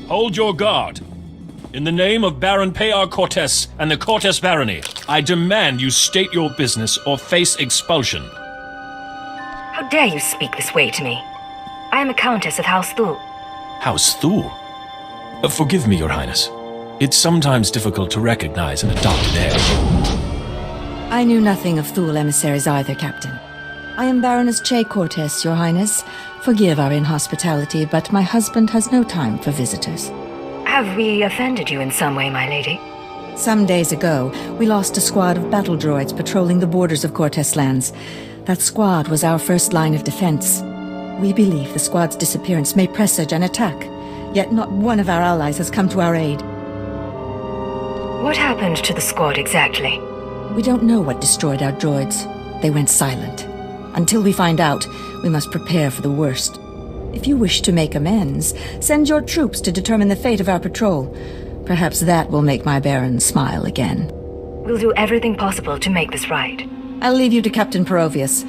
Hold your guard. In the name of Baron Pear Cortes and the Cortes Barony, I demand you state your business or face expulsion. How dare you speak this way to me? I am a Countess of House Thule. House Thule? Forgive me, Your Highness. It's sometimes difficult to recognize an adopted heir. I knew nothing of Thule emissaries either, Captain. I am Baroness Che Cortes, Your Highness. Forgive our inhospitality, but my husband has no time for visitors. Have we offended you in some way, my lady? Some days ago, we lost a squad of battle droids patrolling the borders of Cortes lands. That squad was our first line of defense. We believe the squad's disappearance may presage an attack, yet not one of our allies has come to our aid. What happened to the squad exactly? We don't know what destroyed our droids. They went silent. Until we find out, we must prepare for the worst. If you wish to make amends, send your troops to determine the fate of our patrol. Perhaps that will make my Baron smile again. We'll do everything possible to make this right. I'll leave you to Captain Perovius.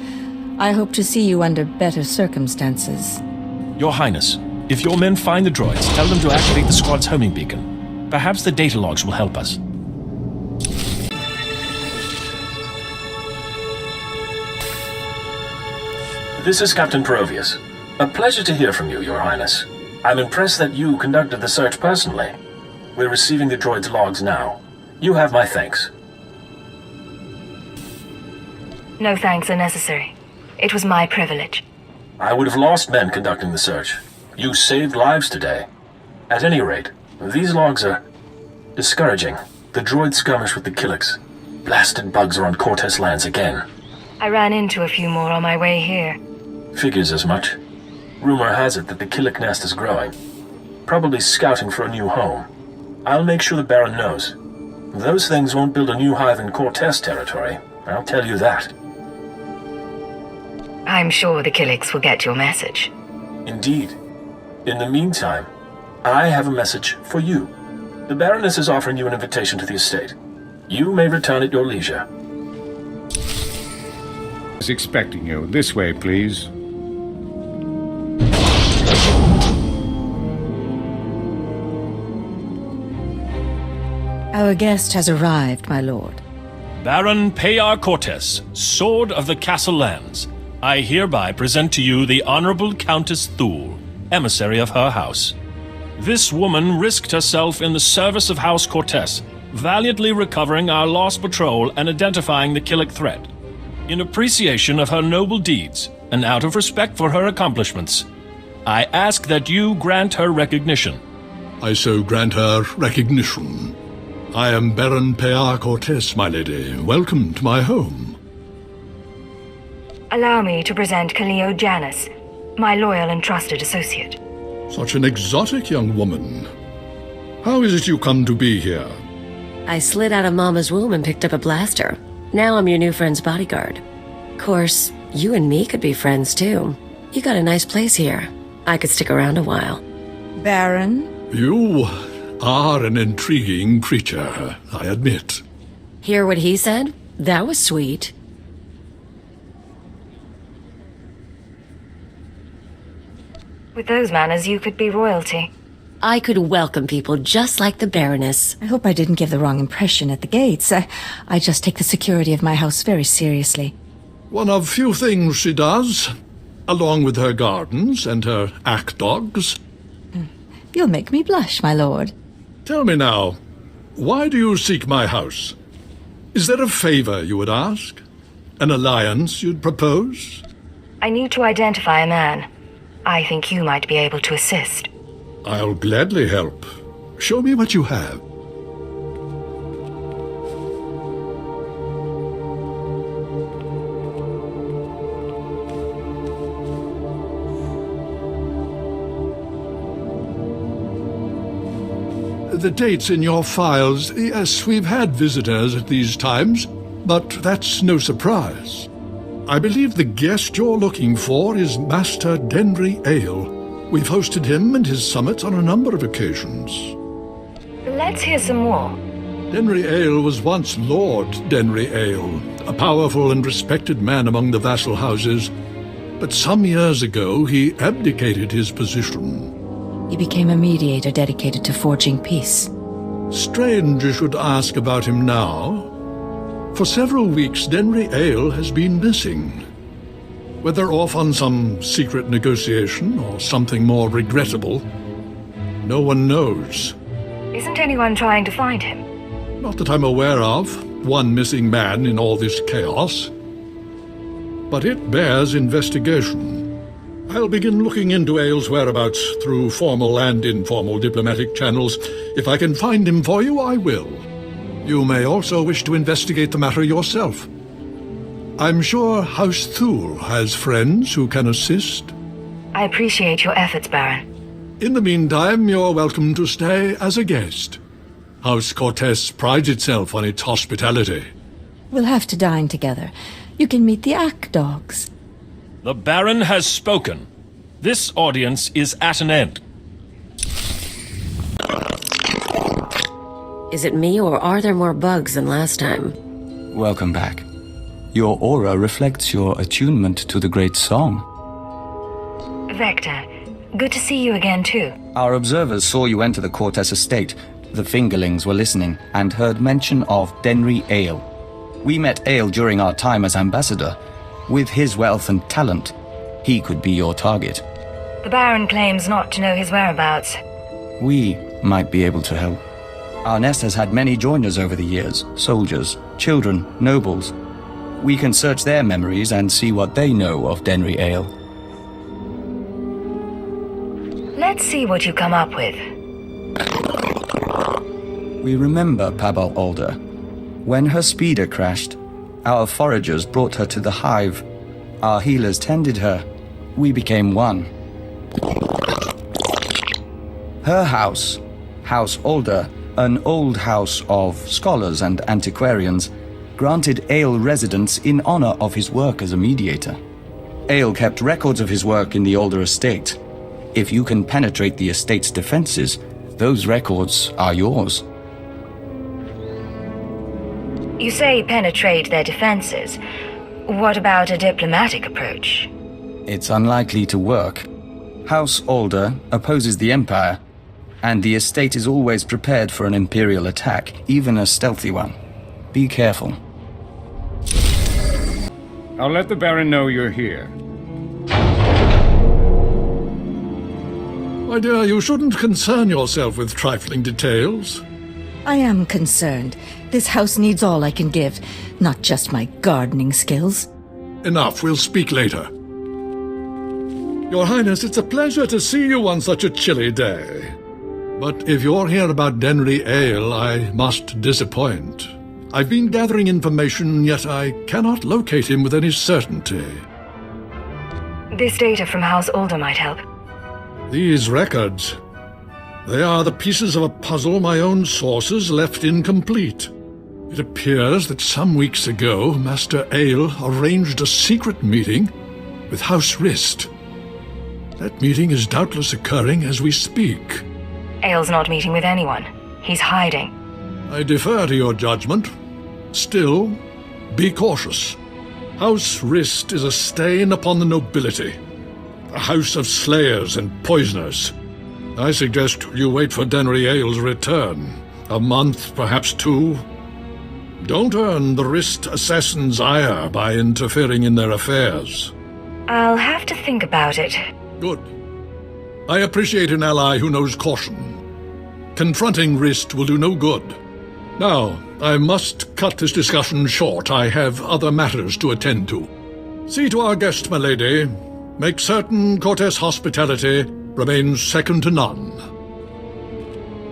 I hope to see you under better circumstances. Your Highness, if your men find the droids, tell them to activate the squad's homing beacon. Perhaps the data logs will help us. This is Captain Perovius. A pleasure to hear from you, Your Highness. I'm impressed that you conducted the search personally. We're receiving the droid's logs now. You have my thanks. No thanks are necessary. It was my privilege. I would have lost men conducting the search. You saved lives today. At any rate, these logs are discouraging. The droid skirmish with the Killiks. Blasted bugs are on Cortes lands again. I ran into a few more on my way here. Figures as much. Rumor has it that the Killik nest is growing. Probably scouting for a new home. I'll make sure the Baron knows. Those things won't build a new hive in Cortes territory. I'll tell you that. I'm sure the Killiks will get your message. Indeed. In the meantime, I have a message for you. The Baroness is offering you an invitation to the estate. You may return at your leisure. I was expecting you. This way, please. Our guest has arrived, my lord. Baron Pear Cortes, Sword of the Castle Lands. I hereby present to you the Honorable Countess Thule, emissary of her house. This woman risked herself in the service of House Cortes, valiantly recovering our lost patrol and identifying the Killik threat. In appreciation of her noble deeds, and out of respect for her accomplishments, I ask that you grant her recognition. I so grant her recognition. I am Baron Pear Cortes, my lady. Welcome to my home. Allow me to present Kaleo Janus, my loyal and trusted associate. Such an exotic young woman. How is it you come to be here? I slid out of Mama's womb and picked up a blaster. Now I'm your new friend's bodyguard. Course, you and me could be friends too. You got a nice place here. I could stick around a while. Baron? You are an intriguing creature, I admit. Hear what he said? That was sweet. With those manners, you could be royalty. I could welcome people just like the Baroness. I hope I didn't give the wrong impression at the gates. I just take the security of my house very seriously. One of few things she does, along with her gardens and her ack dogs. You'll make me blush, my lord. Tell me now, why do you seek my house? Is there a favor you would ask? An alliance you'd propose? I need to identify a man. I think you might be able to assist. I'll gladly help. Show me what you have. The dates in your files, yes, we've had visitors at these times, but that's no surprise. I believe the guest you're looking for is Master Denry Ale. We've hosted him and his summits on a number of occasions. Let's hear some more. Denry Ale was once Lord Denry Ale, a powerful and respected man among the vassal houses, but some years ago he abdicated his position. He became a mediator dedicated to forging peace. Strange you should ask about him now. For several weeks, Denry Ale has been missing. Whether off on some secret negotiation or something more regrettable, no one knows. Isn't anyone trying to find him? Not that I'm aware of. One missing man in all this chaos. But it bears investigation. I'll begin looking into Ale's whereabouts through formal and informal diplomatic channels. If I can find him for you, I will. You may also wish to investigate the matter yourself. I'm sure House Thule has friends who can assist. I appreciate your efforts, Baron. In the meantime, you're welcome to stay as a guest. House Cortez prides itself on its hospitality. We'll have to dine together. You can meet the Ack dogs. The Baron has spoken. This audience is at an end. Is it me, or are there more bugs than last time? Welcome back. Your aura reflects your attunement to the great song. Vector, good to see you again too. Our observers saw you enter the Cortez estate. The fingerlings were listening and heard mention of Denry Ale. We met Ale during our time as ambassador. With his wealth and talent, he could be your target. The Baron claims not to know his whereabouts. We might be able to help. Our nest has had many joiners over the years, soldiers, children, nobles. We can search their memories and see what they know of Denry Ale. Let's see what you come up with. We remember Pabal Alder. When her speeder crashed, our foragers brought her to the hive. Our healers tended her. We became one. Her house, House Alder, an old house of scholars and antiquarians, granted Ale residence in honor of his work as a mediator. Ale kept records of his work in the Alder estate. If you can penetrate the estate's defenses, those records are yours. You say penetrate their defenses. What about a diplomatic approach? It's unlikely to work. House Alder opposes the Empire, and the estate is always prepared for an Imperial attack, even a stealthy one. Be careful. I'll let the Baron know you're here. My dear, you shouldn't concern yourself with trifling details. I am concerned. This house needs all I can give, not just my gardening skills. Enough, we'll speak later. Your Highness, it's a pleasure to see you on such a chilly day. But if you're here about Denry Ale, I must disappoint. I've been gathering information, yet I cannot locate him with any certainty. This data from House Alder might help. These records, they are the pieces of a puzzle my own sources left incomplete. It appears that some weeks ago, Master Ale arranged a secret meeting with House Rist. That meeting is doubtless occurring as we speak. Ale's not meeting with anyone. He's hiding. I defer to your judgment. Still, be cautious. House Rist is a stain upon the nobility. A house of slayers and poisoners. I suggest you wait for Denry Ale's return. A month, perhaps 2. Don't earn the Rist assassins' ire by interfering in their affairs. I'll have to think about it. Good. I appreciate an ally who knows caution. Confronting Rist will do no good. Now, I must cut this discussion short. I have other matters to attend to. See to our guest, my lady. Make certain Cortez hospitality remains second to none.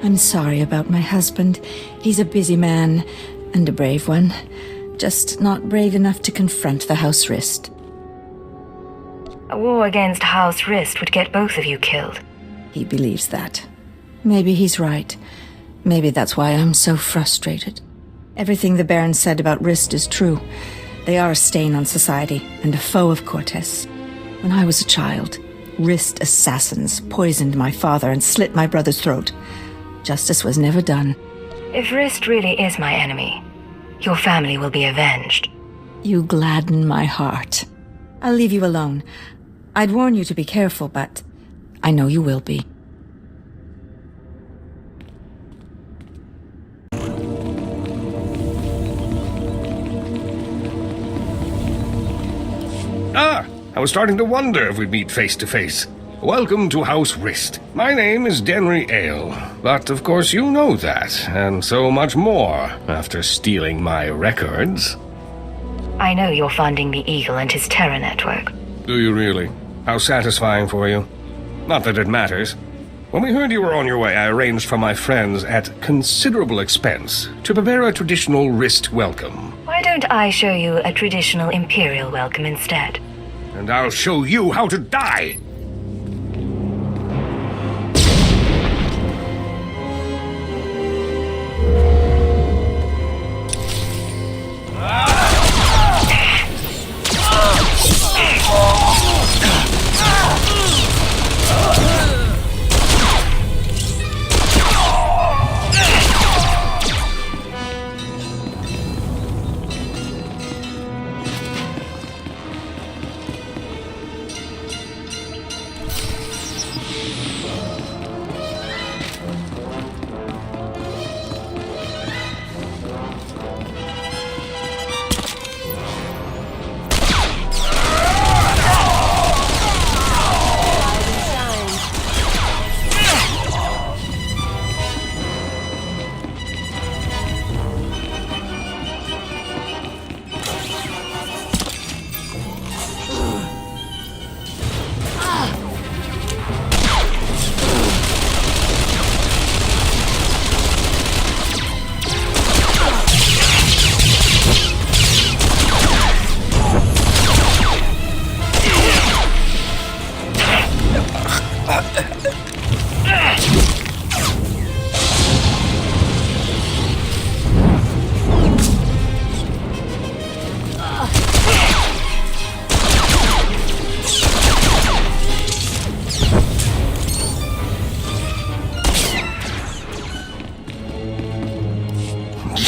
I'm sorry about my husband. He's a busy man, and a brave one. Just not brave enough to confront the House Rist. A war against House Rist would get both of you killed. He believes that. Maybe he's right. Maybe that's why I'm so frustrated. Everything the Baron said about Rist is true. They are a stain on society, and a foe of Cortez. When I was a child, Rist assassins poisoned my father and slit my brother's throat. Justice was never done. If Rist really is my enemy, your family will be avenged. You gladden my heart. I'll leave you alone. I'd warn you to be careful, but I know you will be. I was starting to wonder if we'd meet face to face. Welcome to House Rist. My name is Denry Ale, but of course you know that, and so much more after stealing my records. I know you're funding the Eagle and his terror network. Do you really? How satisfying for you. Not that it matters. When we heard you were on your way, I arranged for my friends at considerable expense to prepare a traditional Rist welcome. Why don't I show you a traditional Imperial welcome instead? And I'll show you how to die!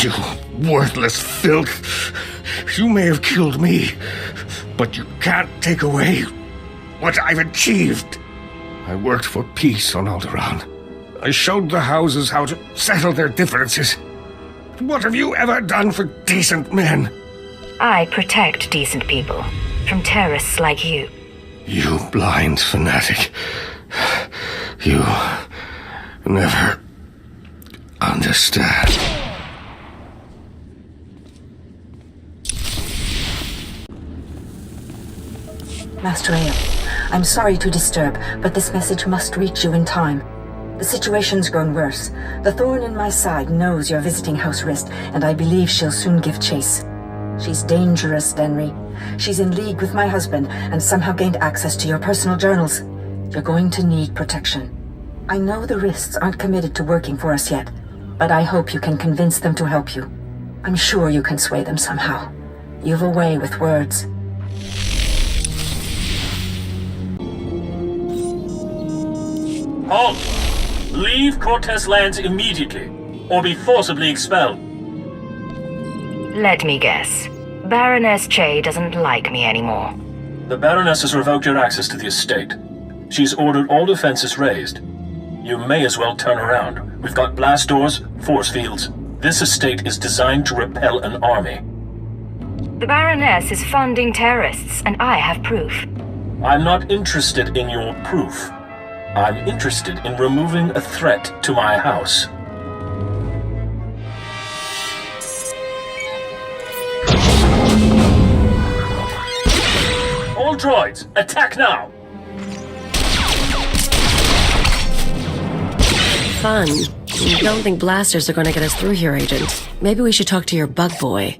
You worthless filth. You may have killed me, but you can't take away what I've achieved. I worked for peace on Alderaan. I showed the houses how to settle their differences. What have you ever done for decent men? I protect decent people from terrorists like you. You blind fanatic. You never understand. Master Ale, I'm sorry to disturb, but this message must reach you in time. The situation's grown worse. The thorn in my side knows you're visiting House Rist, and I believe she'll soon give chase. She's dangerous, Denry. She's in league with my husband, and somehow gained access to your personal journals. You're going to need protection. I know the Rists aren't committed to working for us yet, but I hope you can convince them to help you. I'm sure you can sway them somehow. You've a way with words. Halt! Leave Cortez lands immediately, or be forcibly expelled. Let me guess. Baroness Che doesn't like me anymore. The Baroness has revoked your access to the estate. She's ordered all defenses raised. You may as well turn around. We've got blast doors, force fields. This estate is designed to repel an army. The Baroness is funding terrorists, and I have proof. I'm not interested in your proof. I'm interested in removing a threat to my house. All droids, attack now! Fun. Don't think blasters are going to get us through here, Agent. Maybe we should talk to your bug boy.